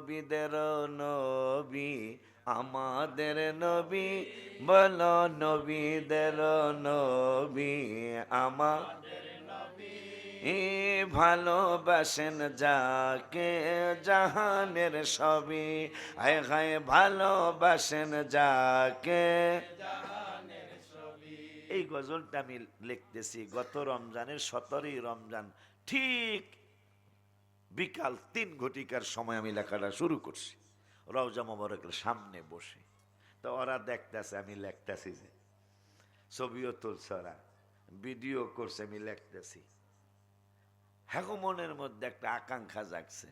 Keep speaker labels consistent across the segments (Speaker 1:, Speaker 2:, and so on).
Speaker 1: নবীদের নবী আমাদের নবী, বলো নবীদের নবী আমাদের নবী। ভালোবাসেন যাকে জাহানের সবই, হায় হায় ভালোবাসেন যাকে। এই গজলটা আমি লিখতেছি গত রমজানের 17ই রমজান, ঠিক বিকাল 3 ঘটিকার সময় আমি লেখাটা শুরু করছি রওজা মোবারকের সামনে বসে। তো ওরা দেখতেছে আমি লেখতেছি, যে ছবিও তুলছে ওরা, ভিডিও করছে, আমি লেখতেছি। হ্যাঁ, মনের মধ্যে একটা আকাঙ্ক্ষা জাগছে।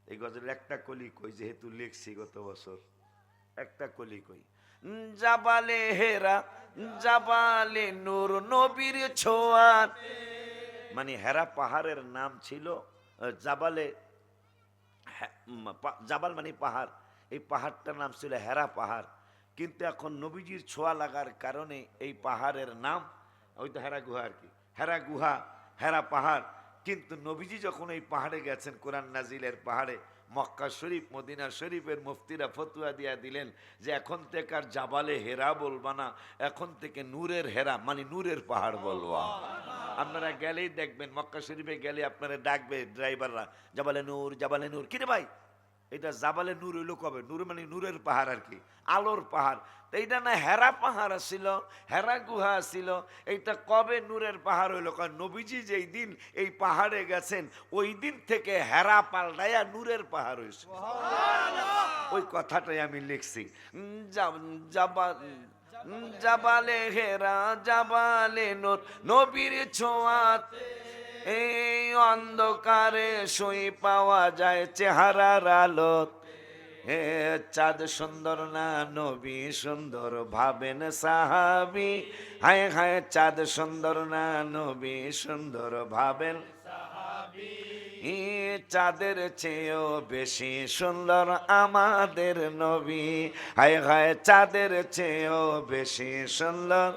Speaker 1: এই গজলের একটা কলি কই, যেহেতু লিখছি গত বছর, একটা কলি কই। জাবালে হেরা জাবালে নূর নবীর ছোঁয়া, মানে হেরা পাহাড়ের নাম ছিল জাবালে, জাবাল মানে পাহাড়, এই পাহাড়টার নাম ছিল হেরা পাহাড়। কিন্তু এখন নবীজির ছোঁয়া লাগার কারণে এই পাহাড়ের নাম, ওই তো হেরা গুহা আর কি, হেরা গুহা, হেরা পাহাড়। কিন্তু নবীজি যখন এই পাহাড়ে গেছেন, কোরআন নাজিলের পাহাড়ে, মক্কা শরীফ মদিনা শরীফের মুফতিরা ফতুয়া দিয়া দিলেন যে এখন থেকে আর জাবালে হেরা বলবা না, এখন থেকে নূরের হেরা মানে নূরের পাহাড় বলবা। আপনারা গেলেই দেখবেন, মক্কা শরীফে গেলে আপনারা ডাকবে ড্রাইভাররা, জাবালে নূর, জাবালে নূর। কিরে ভাই, এটা জাবালে নূর হইলো কবে? নূর মানে নূরের পাহাড় আর কি, আলোর পাহাড়। তো এইটা না হেরা পাহাড় ছিল, হেরা গুহা ছিল, এইটা কবে নূরের পাহাড় হইলো? কারণ নবীজি যেই দিন এই পাহাড়ে গেছেন, ওই দিন থেকে হেরা পাল্টাইয়া নূরের পাহাড় হয়েছে। ওই কথাটাই আমি লিখছি। জাবালে হেরা জাবালে নূর নবীর ছোঁয়াতে, এই অন্ধকারে সই পাওয়া যায় চেহারার আলো। হে চাঁদ সুন্দর না নবী সুন্দর ভাবেন সাহাবী, হায় হায় চাঁদ সুন্দর না নবী সুন্দর ভাবেন সাহাবী। চাঁদের চেয়েও বেশি সুন্দর আমাদের নবী, হায় হায় চাঁদের চেয়েও বেশি সুন্দর।